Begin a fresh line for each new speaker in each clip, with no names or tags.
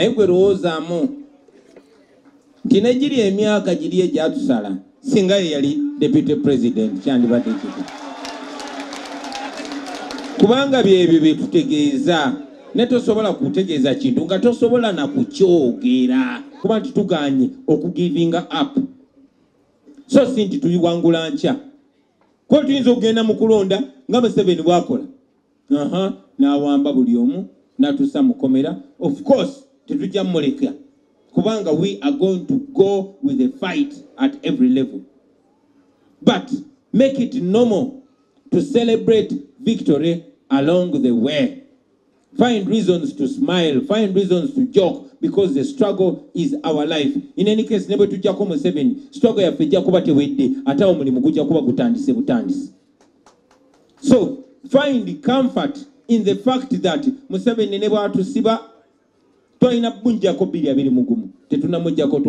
naye gwe lowoozaamu nti negiri emyaka giri egyatusala singa ye yali deputy president kyandibadde kiki kubanga byebyo byetutegeeza ne tosobola kutegeeza kintu nga tosobola na kukyogera kuba nti tuganye okugivinga up so si nti tuliwangula nkya kuba tuyinza okugenda mu kulonda nga Museveni bwakola n'awamba buli omu n'atuusa mukomera. Of course tetujja mmuleka kubanga we are going to go with the fight at every level, but make it normal to celebrate victory along the way. Find reasons to smile, find reasons to joke, because the struggle is our life. In any case, never to Jacob Museveni, struggle ya feja kuba tewedde, ata omulimu gujja kuba gutandise butandise. So, find comfort in the fact that Museveni ne bwatusiba twalina bunjako 220 tetunamujjako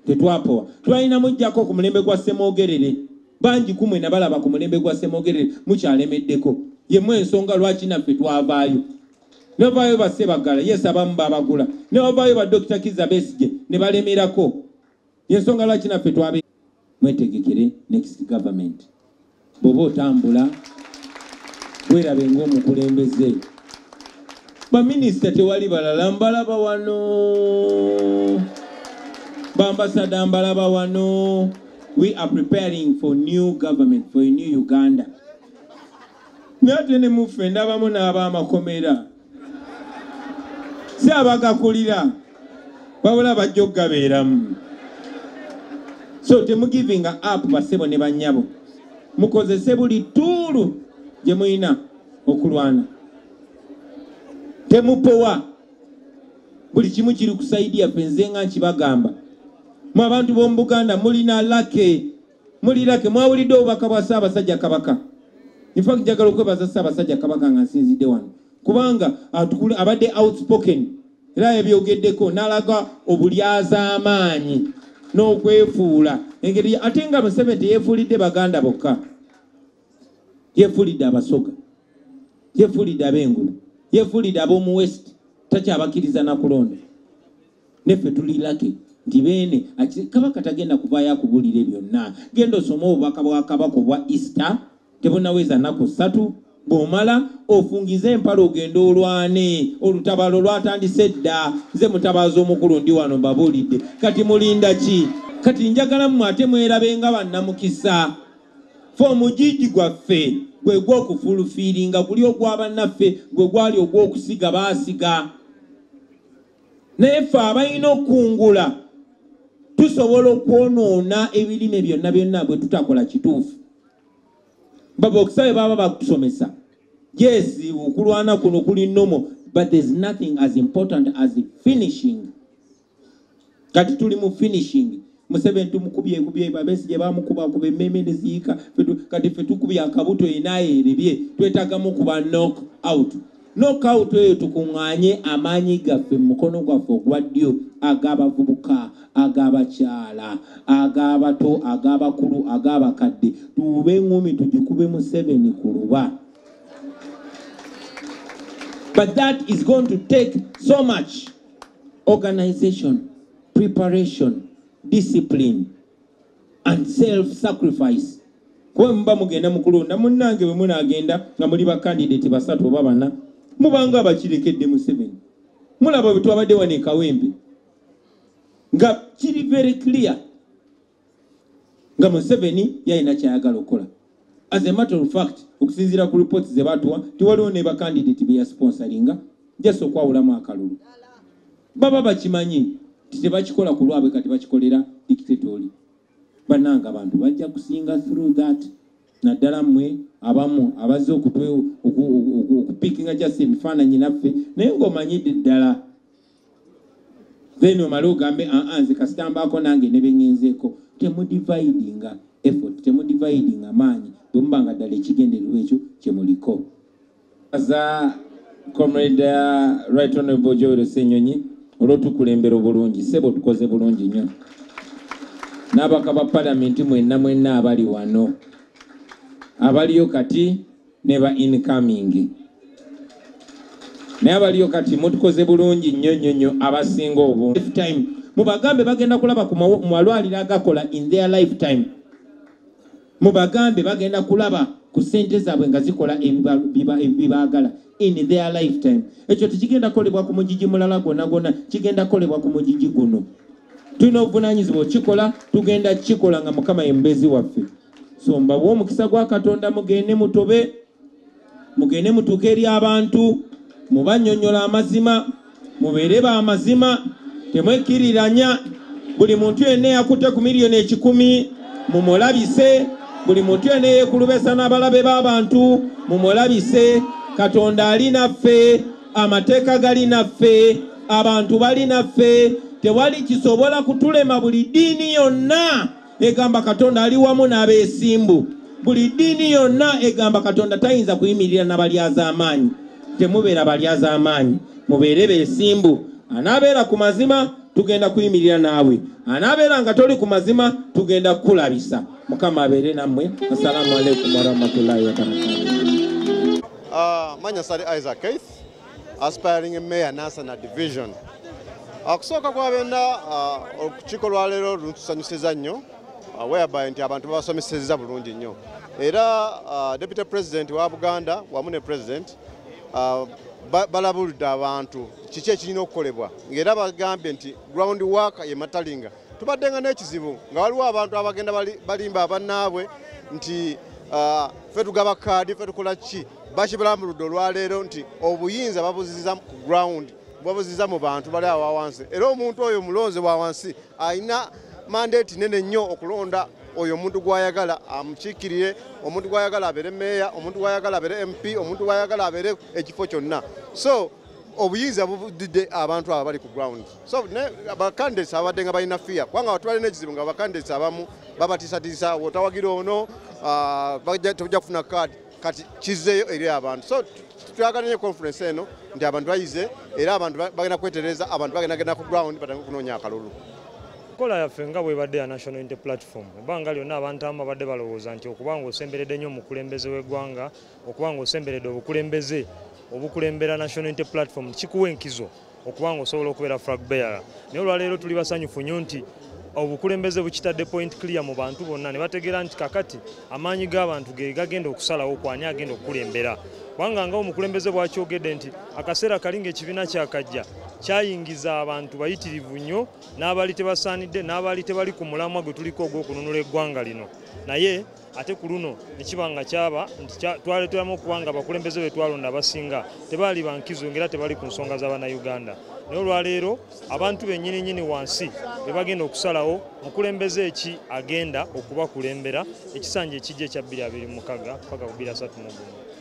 tetwapowa twalina mujjako ku mulembe gwa Ssemwogerere bangi kumwe nabalaba ku mulembe gwa Ssemwogerere mukyalemeddeko yemwe ensonga lwaki naffe twavaayo ne bavaayo Bassebagala yes abamu babagula ne bavaayo ba Dr. Kizza Besigye ne balemerako yensonga lwaki naffe twabe mwetegekere next government bobo otambula werabe ng'omukulembeze Baminister tewali balala mbalaba wano Bambasada mbalaba wano. We are preparing for new government, for a new Uganda. Nyatene mufenda bamu n'abamakomera si abagakulira babula bajjogga beeramu. So giving up basebo ne banyabo mukozese buli tuulu gye muyina okulwana. Temupowa buli kimu kiri kusaidia fenze nga nkibagamba mu abantu b'omu Buganda mulina lake mwawulidde obubaka bwa Ssaabasajja Kabaka. In fact njagala okwebaza Ssaabasajja Kabaka nga nsinzidde wano kubanga abadde outspoken era ebyogeddeko n'alaga obulyaza amaanyi n'okwefuula engeri ate nga Museveni teyeefuulidde Baganda bokka, yeefuulidde Abasoga, yeefuulidde ab'Engulu, yeefuulidde ab'omu West, takyabakiriza na kulonda. Neffe tuli lake nti beene Kabaka tagenda kuvaayo akubuulire byonna. Genda osoma obubaka bwa Kabaka obwa Easter tebunaweza nnaku 3 bw'omala ofungize empala ogenda olwane. Olutabaalo lwatandise dda, nze mutabaazi omukulu ndi wano mbabuulidde. Kati mulinda ki? Kati njagala mmwe ate mwerabe nga bannamukisa. Fe omugigi gwaffe gwe gw'okufulufiiringa guli ogw'abannaffe gwe gwali ogw'okusiga baasiga. Naye ffe abalina okungula tusobola okwonoona ebirime byonna bwe tutakola kituufu. Baba okusabe baba bakusomesa. Yes, okulwana kuno kuli nomo, but there's nothing as important as finishing. Kati tuli mu finishing. Museveni tumukubye Besigye bamukuba emmeme ne ziika kati ffe tukubye akabuto enaayeribye twetagamu kuba knock out eyo tukuŋŋaanye amaanyi gaffe mu mukono gwaffe ogwa ddyo ag'abavubuka, ag'abakyala, ag'abato, ag'abakulu, ag'abakadde tuube eŋŋumi tugikube Museveni ku luba. But that is going to take so much organization, preparation, discipline and self-sacrifice. Kwa mba mugenda mukulonda munnange bwe munaagenda nga muli ba candidate 3 oba 4 mubanga abakirekedde Museveni. Mulaba bwe twabadde wano e Kawempe nga kiri very clear nga Museveni yalina kyayagala okukola. As a matter of fact, okusinziira ku reports ze batuwa tiwaliwo ne ba candidate be yasponsoringa just okwawulamu akalulu. Baba bakimanyi tebakikola ku lwabwe kati bakikolera dictatori. Bannanga abantu bajja kusinga through that. Naddala mmwe abamu abazze okupikinga just emifaananyi naffe naye ng'omanyidde ddala. Then omale ogambe nze kasitambaako nange ne bengenzeeko. Temudividinga effort, temudividinga maanyi bwe mubanga ddala ekigendererwa ekyo kye muliko. Aza Comrade Right Honorable Joel Ssenyonyi olw'otukulembera obulungi sebo tukoze bulungi nnyo. N'abaka ba Parliament mwenna abali wano abaliyo kati ne ba incoming. naye abaliyo kati mutukoze bulungi nnyo abasinga obwo lifetime mubagambe bagenda kulaba ku malwaliro agakola in their lifetime mubagambe bagenda kulaba ku sente zaabwe nga zikola ebibagala in their lifetime ekyo tekigenda kolebwa ku mugigi mulala gonna kigenda kolebwa ku mugigi guno tulina obuvunanyizibwa okikola tugenda kikola nga Mukama ye mbezi waffe so mbawa omukisa gwa Katonda mugende mutobe mugende mutuuke eri abantu mubannyonnyola amazima mubeere ba mazima temwekiriranya buli muntu yenna yakutte ku miliyoni 10 mumulabise buli muntu yenna yeekulubesa n'abalabe b'abantu mumulabise Katonda ali naffe amateeka gali naffe abantu bali naffe tewali kisobola kutulema buli ddiini yonna egamba Katonda ali wamu n'abeesimbu buli ddiini yonna egamba Katonda tayinza kuyimirira n'abalyaz'amaanyi temubeera balyaz'amaanyi mubeere beesimbu anaabeera ku mazima tugenda kuyimirira naawe anaabeera nga toli ku mazima tugenda kukulabisa Mukama abeere nammwe assalamu alaikum warahmatullahi wabarakatuh.
Manya Sari Isaac Keith, aspiring mayor Nasana division. Akusooka kwabenda olukiiko lwa leero lutusanyusiza nnyo whereby nti abantu babasomesezza bulungi nnyo era deputy president wa Buganda wamu ne president balabulidde abantu kiki ekirina okukolebwa ng'era bagambye nti ground work ye matalinga tubadde nga n'ekizibu nga waliwo abantu abagenda balimba abannaabwe nti ffe tugaba kaadi ffe tukola ki bakibalambuludde olwaleero nti obuyinza babuziza ku ground babuziza mu bantu bali awo wansi era omuntu oyo mulonze wa wansi alina mandate nene nnyo okulonda oyo omuntu gwayagala amukiikirire omuntu gwayagala abeere meeya omuntu gwayagala abeere MP omuntu gwayagala abeere ekifo kyonna so obuyinza bubudde abantu abo bali ku ground so abacandidates abadde nga balina fear kubanga batwale n'ekizibu nga abacandidates abamu babatiisatiisa wotawagira ono tujja kufuna kaadi kati kizeeyo eri abantu so twagala nnyo conference eno nti abantu bayize era abantu bagenda kwetereza abantu bagenda genda ku ground batandika okunoonya akalulu.
Kola yaffe nga bwebadde ya National Unity Platform ebbanga lyonna abantu abamu babadde balowooza nti okubanga osemberedde nnyo omukulembeze w'eggwanga okubanga osemberedde obukulembera National Unity Platform kikuwa enkizo okubanga osobola okubeera flag bearer naye olwaleero tuli basanyufu nnyo nti obukulembeze bukitadde point clear mu bantu bonna ne bategeera nti kakati amaanyi g'abantu ge gagenda okusalawo kwani agenda okukulembera kubanga nga omukulembeze bwakyogedde nti akaseera kalinga ekibiina kyakajja kyayingiza abantu bayitirivu nnyo n'abaali tebasaanidde n'abaali tebali ku mulamwa gwe tuliko ogw'okununula eggwanga lino naye ate ku luno nekiba nga kyaba nti twaleeteramu okubanga abakulembeze be twalonda abasinga tebaali bankizo ngera tebali ku nsonga z'Abannayuganda naye olwaleero abantu bennyini wansi be bagenda okusalawo mukulembeze ki agenda okubakulembera ekisanja ekijja ekya 2026 paka ku 2031.